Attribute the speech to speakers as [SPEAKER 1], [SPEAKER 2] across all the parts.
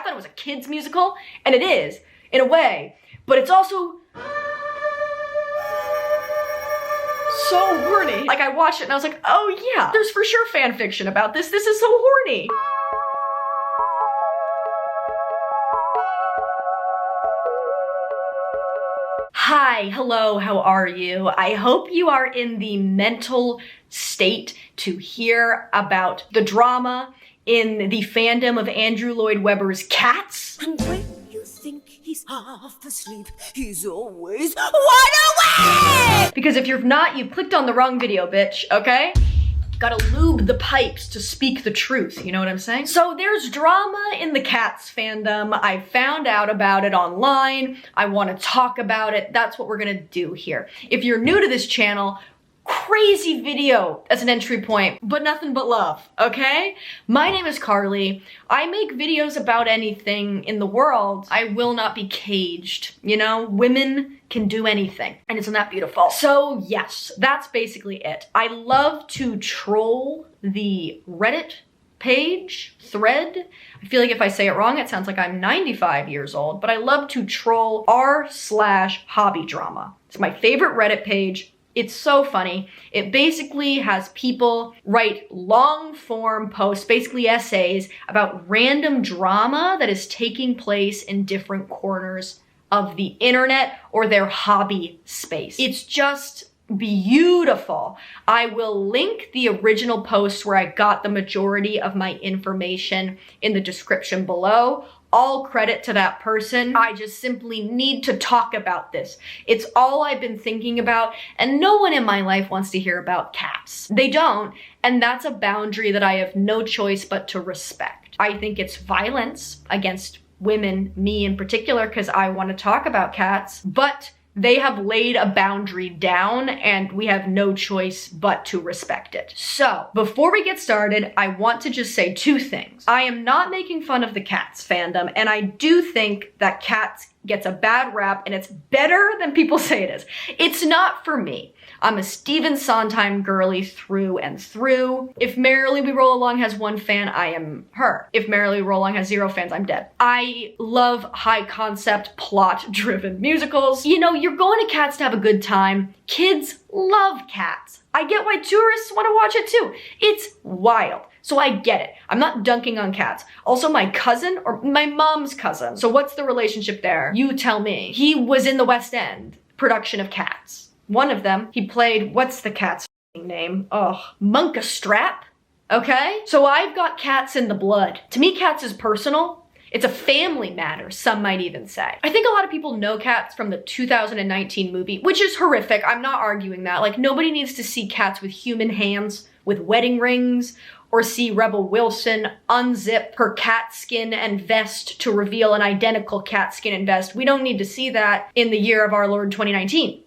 [SPEAKER 1] thought it was a kid's musical, and it is, in a way, but it's also so horny. Like, I watched it and I was like, oh yeah, there's for sure fan fiction about this. This is so horny. Hi, hello, how are you? I hope you are in the mental state to hear about the drama in the fandom of Andrew Lloyd Webber's Cats.
[SPEAKER 2] And when you think he's half asleep, he's always wide awake!
[SPEAKER 1] Because if you're not, you clicked on the wrong video, bitch, okay? Gotta lube the pipes to speak the truth, you know what I'm saying? So there's drama in the Cats fandom. I found out about it online. I want to talk about it. That's what we're gonna do here. If you're new to this channel, crazy video as an entry point, but nothing but love, okay? My name is Carly. I make videos about anything in the world. I will not be caged, you know? Women can do anything, and isn't that beautiful? So yes, that's basically it. I love to troll the Reddit page, thread. I feel like if I say it wrong, it sounds like I'm 95 years old, but I love to troll r/hobby drama. It's my favorite Reddit page. It's so funny. It basically has people write long form posts, basically essays, about random drama that is taking place in different corners of the internet or their hobby space. It's just beautiful. I will link the original post where I got the majority of my information in the description below. All credit to that person. I just simply need to talk about this. It's all I've been thinking about, and no one in my life wants to hear about cats. They don't, and that's a boundary that I have no choice but to respect. I think it's violence against women, me in particular, because I want to talk about cats, but they have laid a boundary down and we have no choice but to respect it. So before we get started, I want to just say two things. I am not making fun of the Cats fandom, and I do think that Cats gets a bad rap and it's better than people say it is. It's not for me. I'm a Stephen Sondheim girly through and through. If Merrily We Roll Along has one fan, I am her. If Merrily We Roll Along has 0 fans, I'm dead. I love high concept, plot driven musicals. You know, you're going to Cats to have a good time. Kids love Cats. I get why tourists want to watch it too. It's wild. So I get it. I'm not dunking on Cats. Also, my cousin, or my mom's cousin. So what's the relationship there? You tell me. He was in the West End production of Cats. One of them, he played, what's the cat's name? Oh, Monkastrap, okay? So I've got Cats in the blood. To me, Cats is personal. It's a family matter, some might even say. I think a lot of people know Cats from the 2019 movie, which is horrific. I'm not arguing that. Like, nobody needs to see Cats with human hands, with wedding rings, or see Rebel Wilson unzip her cat skin and vest to reveal an identical cat skin and vest. We don't need to see that in the year of our Lord 2019.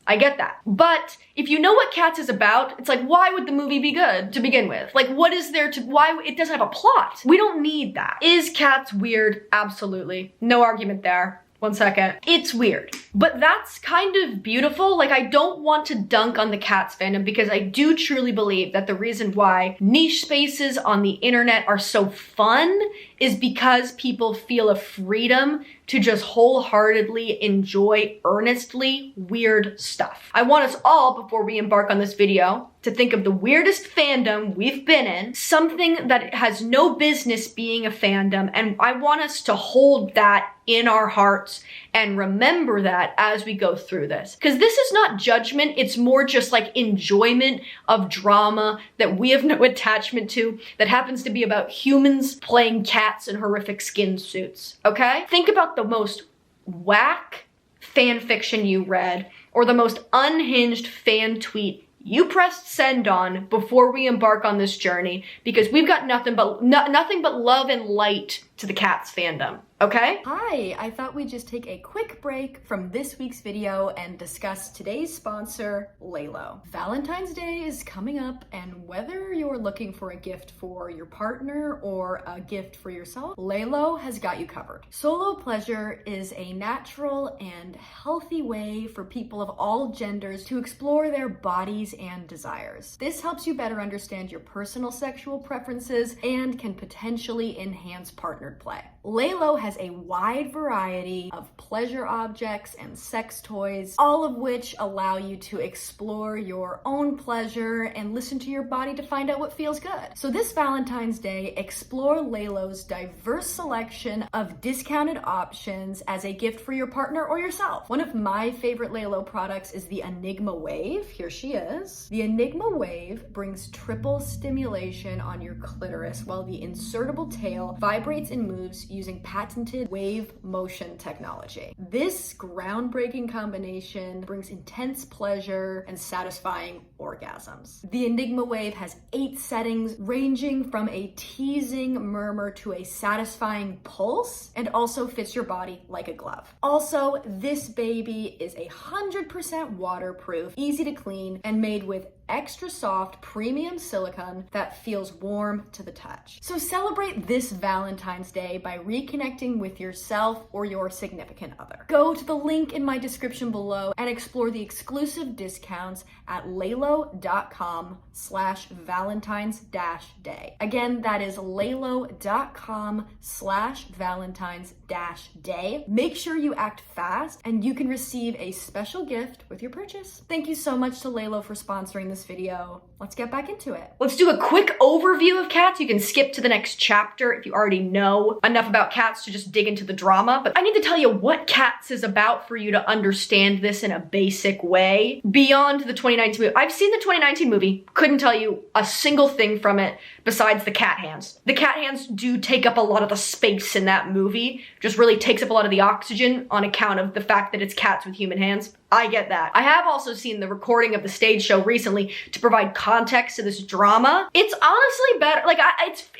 [SPEAKER 1] I get that. But if you know what Cats is about, it's like, why would the movie be good to begin with? Like, what is there to, why, it doesn't have a plot. We don't need that. Is Cats weird? Absolutely. No argument there. One second. It's weird. But that's kind of beautiful. Like, I don't want to dunk on the Cats fandom because I do truly believe that the reason why niche spaces on the internet are so fun is because people feel a freedom to just wholeheartedly enjoy earnestly weird stuff. I want us all, before we embark on this video, to think of the weirdest fandom we've been in, something that has no business being a fandom, and I want us to hold that in our hearts and remember that as we go through this. Because this is not judgment, it's more just like enjoyment of drama that we have no attachment to, that happens to be about humans playing cats in horrific skin suits, okay? Think about the most whack fan fiction you read, or the most unhinged fan tweet you pressed send on before we embark on this journey, because we've got nothing but love and light to the Cats fandom, okay?
[SPEAKER 3] Hi, I thought we'd just take a quick break from this week's video and discuss today's sponsor, Lalo. Valentine's Day is coming up, and whether you're looking for a gift for your partner or a gift for yourself, Lalo has got you covered. Solo pleasure is a natural and healthy way for people of all genders to explore their bodies and desires. This helps you better understand your personal sexual preferences and can potentially enhance partnered play. Lalo has a wide variety of pleasure objects and sex toys, all of which allow you to explore your own pleasure and listen to your body to find out what feels good. So this Valentine's Day, explore Lalo's diverse selection of discounted options as a gift for your partner or yourself. One of my favorite Lalo products is the Enigma Wave. Here she is. The Enigma Wave brings triple stimulation on your clitoris while the insertable tail vibrates and moves using patented wave motion technology. This groundbreaking combination brings intense pleasure and satisfying orgasms. The Enigma Wave has 8 settings ranging from a teasing murmur to a satisfying pulse, and also fits your body like a glove. Also, this baby is 100% waterproof, easy to clean, and made with extra soft premium silicone that feels warm to the touch. So celebrate this Valentine's Day by reconnecting with yourself or your significant other. Go to the link in my description below and explore the exclusive discounts at lalo.com/valentines-day. Again, that is lalo.com/valentines-day. Make sure you act fast and you can receive a special gift with your purchase. Thank you so much to Lalo for sponsoring this video. Let's get back into it.
[SPEAKER 1] Let's do a quick overview of Cats. You can skip to the next chapter if you already know enough about Cats to just dig into the drama. But I need to tell you what Cats is about for you to understand this in a basic way. Beyond the 2019 movie. I've seen the 2019 movie. Couldn't tell you a single thing from it besides the cat hands. The cat hands do take up a lot of the space in that movie. Just really takes up a lot of the oxygen on account of the fact that it's cats with human hands. I get that. I have also seen the recording of the stage show recently to provide context to this drama. It's honestly better. Like,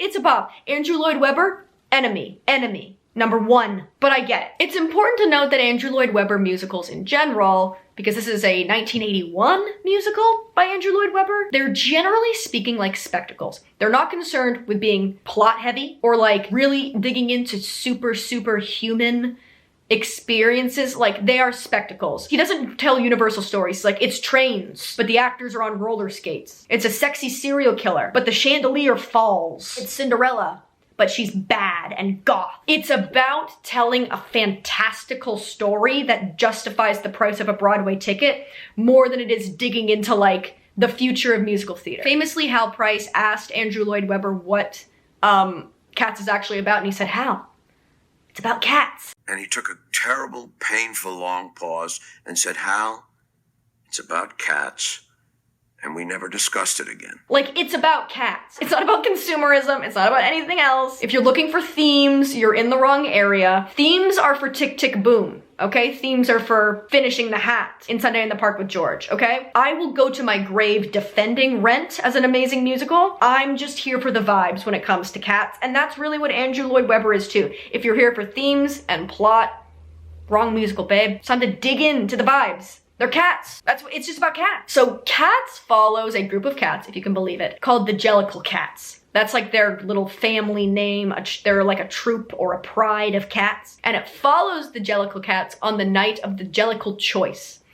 [SPEAKER 1] it's above. Andrew Lloyd Webber, enemy. Number 1. But I get it. It's important to note that Andrew Lloyd Webber musicals in general, because this is a 1981 musical by Andrew Lloyd Webber, they're generally speaking like spectacles. They're not concerned with being plot heavy or like really digging into super human experiences. Like, they are spectacles. He doesn't tell universal stories. Like, it's trains, but the actors are on roller skates. It's a sexy serial killer, but the chandelier falls. It's Cinderella, but she's bad and goth. It's about telling a fantastical story that justifies the price of a Broadway ticket more than it is digging into like the future of musical theater. Famously, Hal Price asked Andrew Lloyd Webber what Cats is actually about, and he said, "Hal, it's about cats."
[SPEAKER 4] And he took a terrible, painful, long pause and said, "Hal, it's about cats." And we never discussed it again. Like,
[SPEAKER 1] it's about cats. It's not about consumerism. It's not about anything else. If you're looking for themes, you're in the wrong area. Themes are for Tick, Tick, Boom, okay? Themes are for finishing the hat in Sunday in the Park with George, okay? I will go to my grave defending Rent as an amazing musical. I'm just here for the vibes when it comes to Cats, and that's really what Andrew Lloyd Webber is too. If you're here for themes and plot, wrong musical, babe. It's time to dig into the vibes. They're cats. It's just about cats. So Cats follows a group of cats, if you can believe it, called the Jellicle Cats. That's like their little family name. They're like a troop or a pride of cats. And it follows the Jellicle Cats on the night of the Jellicle Choice.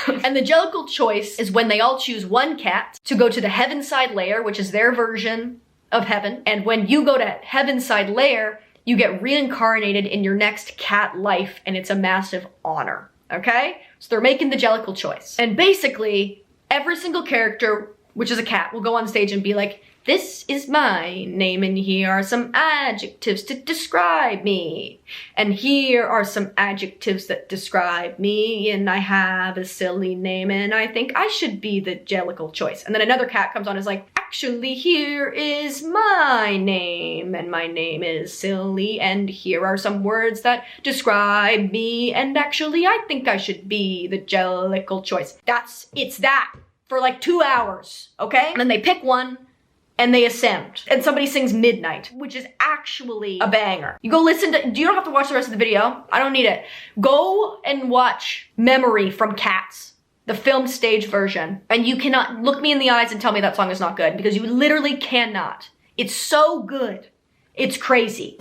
[SPEAKER 1] And the Jellicle Choice is when they all choose one cat to go to the Heavenside Lair, which is their version of heaven. And when you go to Heavenside Lair, you get reincarnated in your next cat life, and it's a massive honor, okay? So they're making the Jellicle Choice. And basically, every single character, which is a cat, will go on stage and be like, "This is my name, and here are some adjectives to describe me. And here are some adjectives that describe me, and I have a silly name, and I think I should be the Jellicle Choice." And then another cat comes on and is like, "Actually, here is my name, and my name is silly, and here are some words that describe me, and actually I think I should be the Jellicle Choice." It's that for like 2 hours, okay? And then they pick one, and they ascend. And somebody sings Midnight, which is actually a banger. You go listen to, you don't have to watch the rest of the video. I don't need it. Go and watch Memory from Cats, the film stage version. And you cannot look me in the eyes and tell me that song is not good, because you literally cannot. It's so good. It's crazy.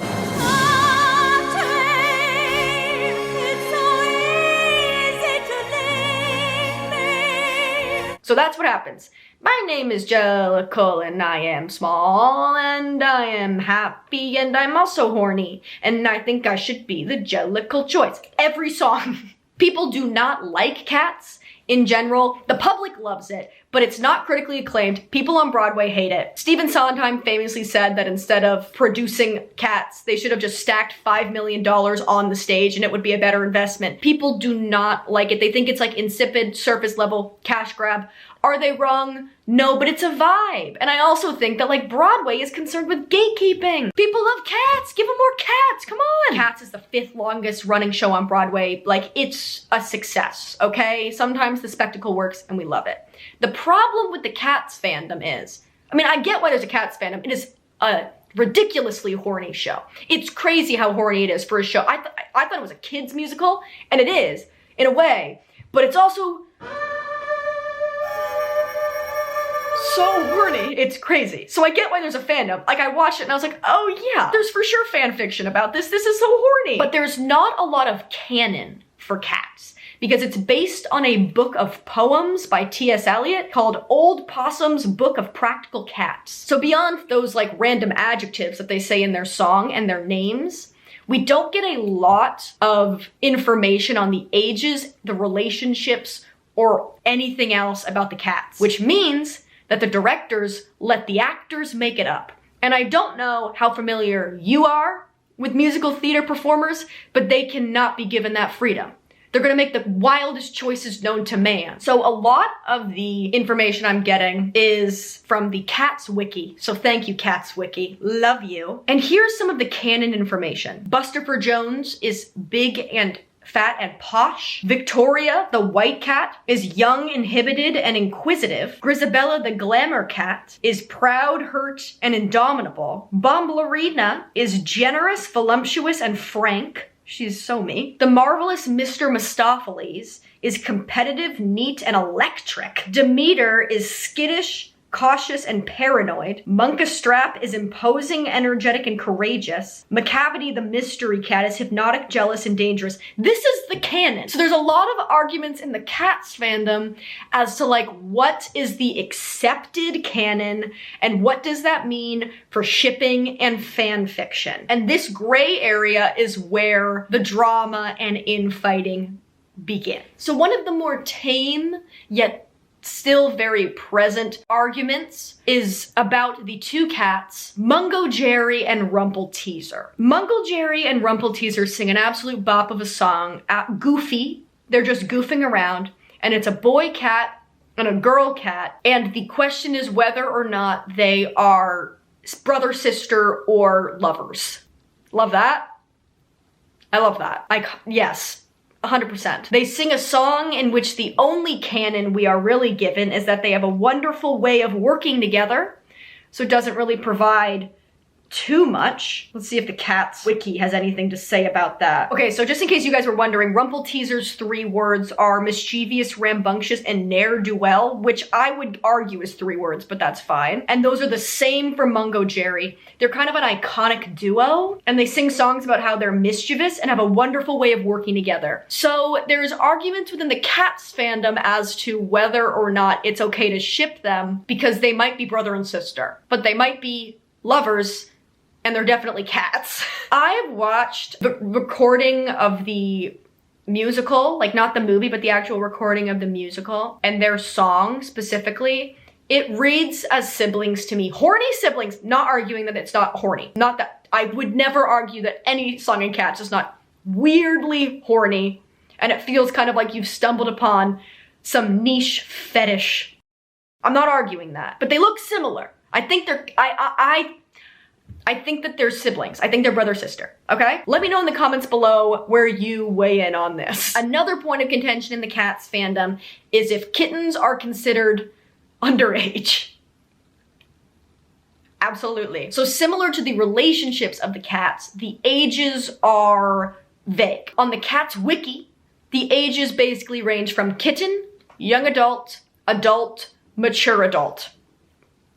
[SPEAKER 1] So that's what happens. My name is Jellicle and I am small and I am happy and I'm also horny and I think I should be the Jellicle choice. Every song. People do not like cats in general. The public loves it, but it's not critically acclaimed. People on Broadway hate it. Stephen Sondheim famously said that instead of producing Cats, they should have just stacked $5 million on the stage and it would be a better investment. People do not like it. They think it's like insipid, surface level cash grab. Are they wrong? No, but it's a vibe. And I also think that like Broadway is concerned with gatekeeping. People love Cats. Give them more Cats. Come on. Cats is the 5th longest running show on Broadway. Like, it's a success, okay? Sometimes the spectacle works and we love it. The problem with the Cats fandom is, I mean, I get why there's a Cats fandom. It is a ridiculously horny show. It's crazy how horny it is for a show. I thought it was a kid's musical, and it is, in a way, but it's also so horny. It's crazy. So I get why there's a fandom. Like, I watched it and I was like, oh yeah, there's for sure fan fiction about this. This is so horny. But there's not a lot of canon for Cats because it's based on a book of poems by T.S. Eliot called Old Possum's Book of Practical Cats. So beyond those like random adjectives that they say in their song and their names, we don't get a lot of information on the ages, the relationships, or anything else about the cats, which means that the directors let the actors make it up. And I don't know how familiar you are with musical theater performers, but they cannot be given that freedom. They're gonna make the wildest choices known to man. So a lot of the information I'm getting is from the Cats Wiki. So thank you, Cats Wiki. Love you. And here's some of the canon information. Bustopher Jones is big and fat and posh. Victoria, the white cat, is young, inhibited, and inquisitive. Grisabella, the glamour cat, is proud, hurt, and indomitable. Bomblerina is generous, voluptuous, and frank. She's so me. The marvelous Mr. Mistopheles is competitive, neat, and electric. Demeter is skittish, cautious, and paranoid. Munkastrap is imposing, energetic, and courageous. Macavity, the mystery cat, is hypnotic, jealous, and dangerous. This is the canon. So there's a lot of arguments in the Cats fandom as to like what is the accepted canon and what does that mean for shipping and fan fiction. And this gray area is where the drama and infighting begin. So one of the more tame yet still very present arguments is about the two cats, Mungo Jerry and Rumpleteazer. Mungo Jerry and Rumpleteazer sing an absolute bop of a song, Goofy. They're just goofing around, and it's a boy cat and a girl cat, and the question is whether or not they are brother, sister, or lovers. Love that? I love that. Yes. 100%. They sing a song in which the only canon we are really given is that they have a wonderful way of working together, so it doesn't really provide too much. Let's see if the Cats Wiki has anything to say about that. Okay, so just in case you guys were wondering, Rumpleteazer's 3 words are mischievous, rambunctious, and ne'er-do-well, which I would argue is 3 words, but that's fine. And those are the same for Mungo Jerry. They're kind of an iconic duo, and they sing songs about how they're mischievous and have a wonderful way of working together. So there's arguments within the Cats fandom as to whether or not it's okay to ship them because they might be brother and sister, but they might be lovers, and they're definitely cats. I've watched the recording of the musical, like not the movie, but the actual recording of the musical, and their song specifically. It reads as siblings to me. Horny siblings, not arguing that it's not horny. Not that, I would never argue that any song in Cats is not weirdly horny, and it feels kind of like you've stumbled upon some niche fetish. I'm not arguing that, but they look similar. I think they're, I think that they're siblings. I think they're brother-sister, okay? Let me know in the comments below where you weigh in on this. Another point of contention in the Cats fandom is if kittens are considered underage. Absolutely. So similar to the relationships of the cats, the ages are vague. On the Cats Wiki, the ages basically range from kitten, young adult, adult, mature adult.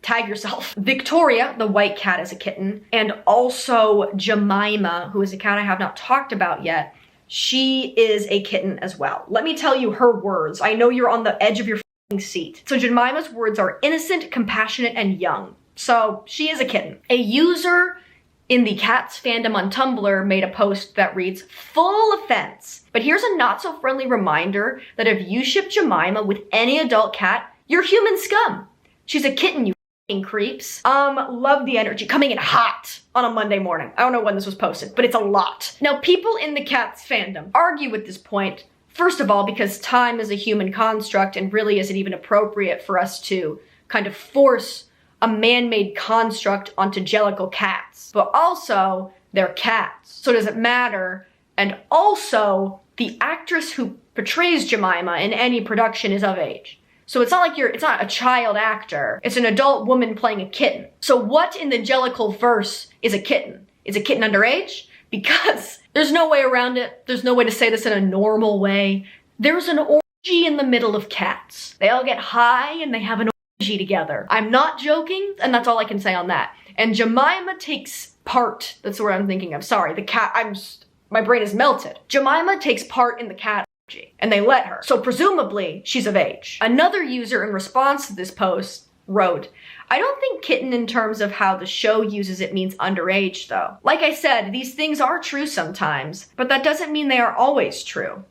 [SPEAKER 1] Tag yourself. Victoria, the white cat, is a kitten, and also Jemima, who is a cat I have not talked about yet. She is a kitten as well. Let me tell you her words. I know you're on the edge of your seat. So Jemima's words are innocent, compassionate, and young. So she is a kitten. A user in the Cats fandom on Tumblr made a post that reads, "Full offense. But here's a not-so-friendly reminder that if you ship Jemima with any adult cat, you're human scum. She's a kitten, you f***ing creeps." Love the energy. Coming in hot on a Monday morning. I don't know when this was posted, but it's a lot. Now, people in the Cats fandom argue with this point, first of all, because time is a human construct and really isn't even appropriate for us to kind of force a man-made construct onto Jellicle cats. But also, they're cats. So does it matter? And also, the actress who portrays Jemima in any production is of age. So it's not like it's not a child actor. It's an adult woman playing a kitten. So what in the Jellicle verse is a kitten? Is a kitten underage? Because there's no way around it. There's no way to say this in a normal way. There's an orgy in the middle of cats. They all get high and they have an orgy together. I'm not joking, and that's all I can say on that. And Jemima takes part, that's the word I'm thinking of, sorry, the cat, my brain is melted. Jemima takes part in the cat orgy, and they let her. So presumably, she's of age. Another user in response to this post wrote, "I don't think kitten in terms of how the show uses it means underage though. Like I said, these things are true sometimes, but that doesn't mean they are always true."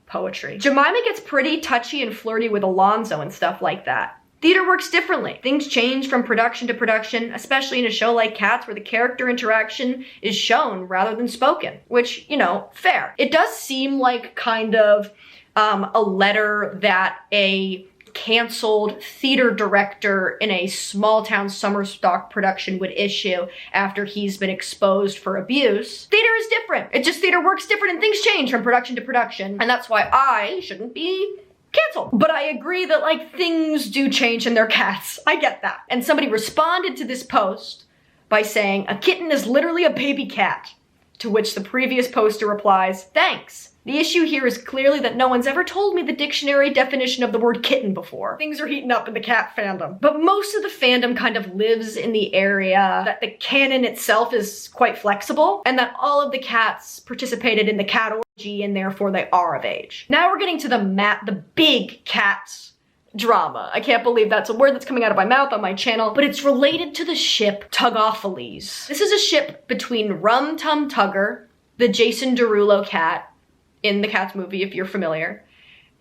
[SPEAKER 1] Poetry. Jemima gets pretty touchy and flirty with Alonzo and stuff like that. Theater works differently. Things change from production to production, especially in a show like Cats where the character interaction is shown rather than spoken, which, you know, fair. It does seem like kind of a letter that a canceled theater director in a small town summer stock production would issue after he's been exposed for abuse. Theater is different. Theater works different and things change from production to production. And that's why I shouldn't be canceled. But I agree that like things do change and they're cats. I get that. And somebody responded to this post by saying, "A kitten is literally a baby cat." To which the previous poster replies, "Thanks. The issue here is clearly that no one's ever told me the dictionary definition of the word kitten before." Things are heating up in the cat fandom. But most of the fandom kind of lives in the area that the canon itself is quite flexible, and that all of the cats participated in the cat orgy and therefore they are of age. Now we're getting to the big cats drama. I can't believe that's a word that's coming out of my mouth on my channel, but it's related to the ship Tuggoffelees. This is a ship between Rum Tum Tugger, the Jason Derulo cat in the Cats movie, if you're familiar,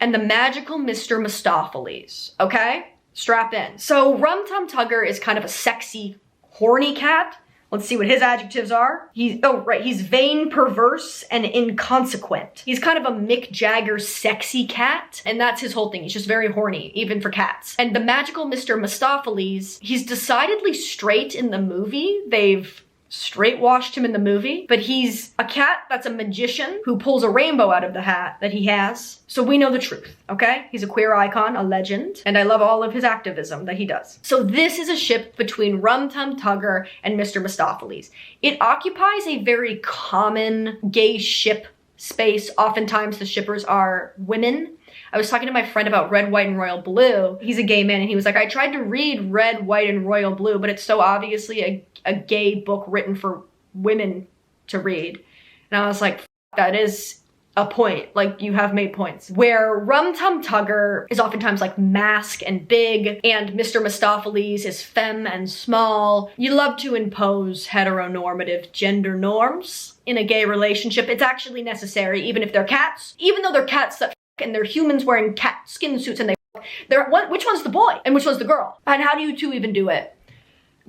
[SPEAKER 1] and the magical Mr. Mistopheles, okay? Strap in. So Rum Tum Tugger is kind of a sexy, horny cat. Let's see what his adjectives are. He's vain, perverse, and inconsequent. He's kind of a Mick Jagger sexy cat, and that's his whole thing. He's just very horny, even for cats. And the magical Mr. Mistopheles, he's decidedly straight in the movie. They've straight washed him in the movie, but he's a cat that's a magician who pulls a rainbow out of the hat that he has. So we know the truth, okay? He's a queer icon, a legend, and I love all of his activism that he does. So this is a ship between Rum Tum Tugger and Mr. Mistopheles. It occupies a very common gay ship space. Oftentimes the shippers are women. I was talking to my friend about Red, White, and Royal Blue. He's a gay man, and he was like, "I tried to read Red, White, and Royal Blue, but it's so obviously a gay book written for women to read." And I was like, that is a point. Like, you have made points. Where Rum Tum Tugger is oftentimes like mask and big, and Mr. Mistopheles is femme and small. You love to impose heteronormative gender norms in a gay relationship. It's actually necessary, even if they're cats. Even though they're cats that and they're humans wearing cat skin suits and which one's the boy and which one's the girl? And how do you two even do it?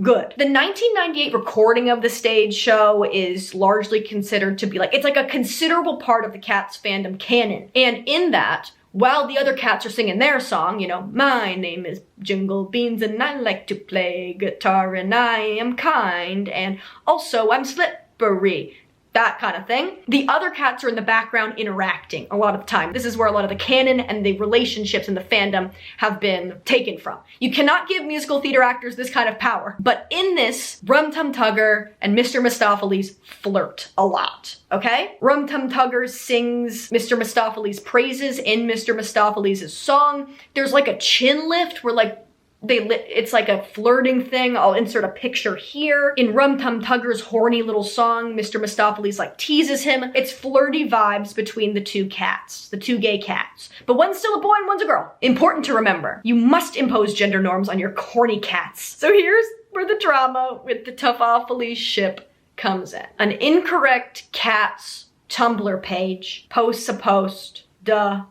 [SPEAKER 1] Good. The 1998 recording of the stage show is largely considered to be it's like a considerable part of the Cats fandom canon. And in that, while the other cats are singing their song, you know, "My name is Jingle Beans and I like to play guitar and I am kind and also I'm slippery," that kind of thing. The other cats are in the background interacting a lot of the time. This is where a lot of the canon and the relationships in the fandom have been taken from. You cannot give musical theater actors this kind of power. But in this, Rum Tum Tugger and Mr. Mistopheles flirt a lot, okay? Rum Tum Tugger sings Mr. Mistopheles' praises in Mr. Mistopheles' song. There's like a chin lift where like It's like a flirting thing. I'll insert a picture here. In Rum Tum Tugger's horny little song, Mr. Mistopheles like teases him. It's flirty vibes between the two cats, the two gay cats. But one's still a boy and one's a girl. Important to remember. You must impose gender norms on your corny cats. So here's where the drama with the Tuggoffelees ship comes in. An incorrect cat's Tumblr page posts a post.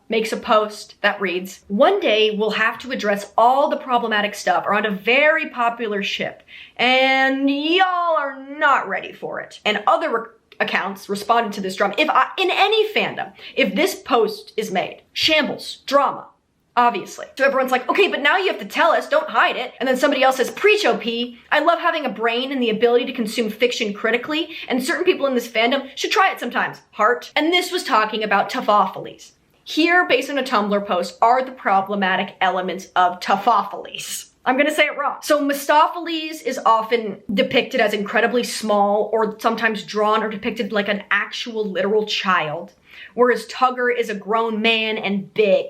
[SPEAKER 1] Makes a post that reads, "One day we'll have to address all the problematic stuff around a very popular ship, and y'all are not ready for it." And other accounts responded to this drama. In any fandom, if this post is made, shambles, drama, obviously. So everyone's like, okay, but now you have to tell us, don't hide it. And then somebody else says, preach OP, I love having a brain and the ability to consume fiction critically, and certain people in this fandom should try it sometimes, heart. And this was talking about Tuggoffelees. Here, based on a Tumblr post, are the problematic elements of Tuggoffelees. I'm gonna say it wrong. So Mistopheles is often depicted as incredibly small, or sometimes drawn or depicted like an actual literal child, whereas Tugger is a grown man and big,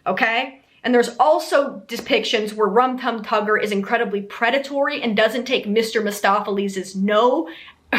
[SPEAKER 1] okay? And there's also depictions where Rum Tum Tugger is incredibly predatory and doesn't take Mr. Mistopheles' no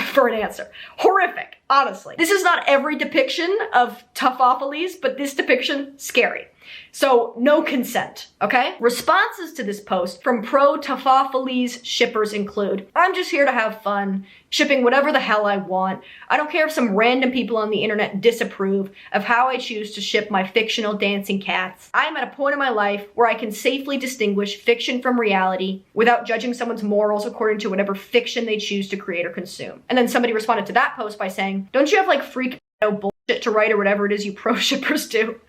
[SPEAKER 1] for an answer. Horrific, honestly. This is not every depiction of Tuggoffelees, but this depiction, scary. So, no consent, okay? Responses to this post from pro-Tuggoffelees shippers include, "I'm just here to have fun, shipping whatever the hell I want. I don't care if some random people on the internet disapprove of how I choose to ship my fictional dancing cats. I am at a point in my life where I can safely distinguish fiction from reality without judging someone's morals according to whatever fiction they choose to create or consume." And then somebody responded to that post by saying, "Don't you have like freak bullshit to write or whatever it is you pro-shippers do?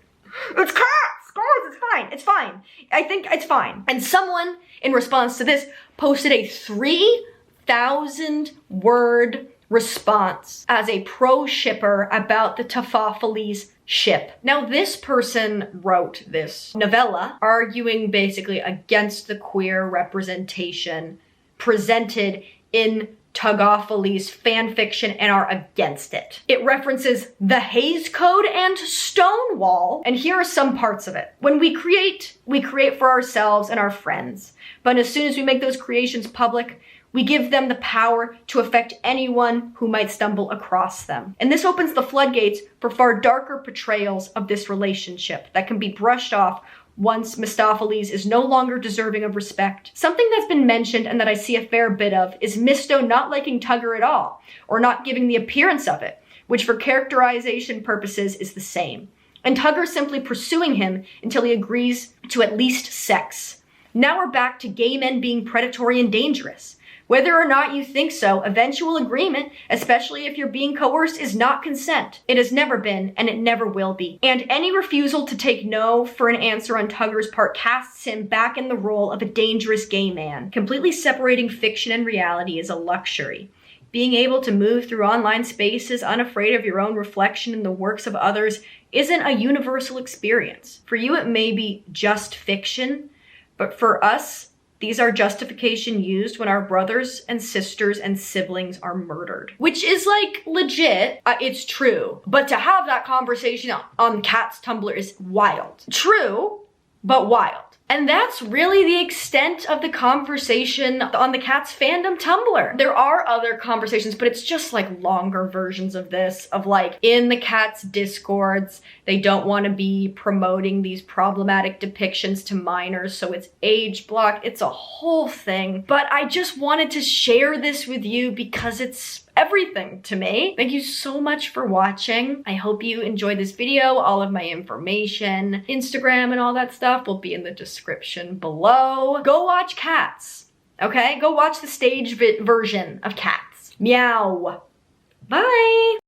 [SPEAKER 1] It's cats! Guys, it's fine. It's fine. I think it's fine." And someone, in response to this, posted a 3,000 word response as a pro-shipper about the Tuggoffelees ship. Now, this person wrote this novella arguing basically against the queer representation presented in Tuggoffelees fanfiction and are against it. It references the Hays Code and Stonewall, and here are some parts of it. When we create for ourselves and our friends, but as soon as we make those creations public, we give them the power to affect anyone who might stumble across them. And this opens the floodgates for far darker portrayals of this relationship that can be brushed off once Mistopheles is no longer deserving of respect. Something that's been mentioned and that I see a fair bit of is Misto not liking Tugger at all, or not giving the appearance of it, which for characterization purposes is the same. And Tugger simply pursuing him until he agrees to at least sex. Now we're back to gay men being predatory and dangerous. Whether or not you think so, eventual agreement, especially if you're being coerced, is not consent. It has never been, and it never will be. And any refusal to take no for an answer on Tugger's part casts him back in the role of a dangerous gay man. Completely separating fiction and reality is a luxury. Being able to move through online spaces unafraid of your own reflection in the works of others isn't a universal experience. For you, it may be just fiction, but for us, these are justification used when our brothers and sisters and siblings are murdered. Which is like legit, it's true. But to have that conversation on Cat's Tumblr is wild. True, but wild. And that's really the extent of the conversation on the Cat's Fandom Tumblr. There are other conversations, but it's just like longer versions of this, of like in the Cat's Discords, they don't want to be promoting these problematic depictions to minors, so it's age blocked. It's a whole thing. But I just wanted to share this with you because it's everything to me. Thank you so much for watching. I hope you enjoyed this video. All of my information, Instagram and all that stuff will be in the description below. Go watch Cats, okay? Go watch the stage version of Cats. Meow. Bye.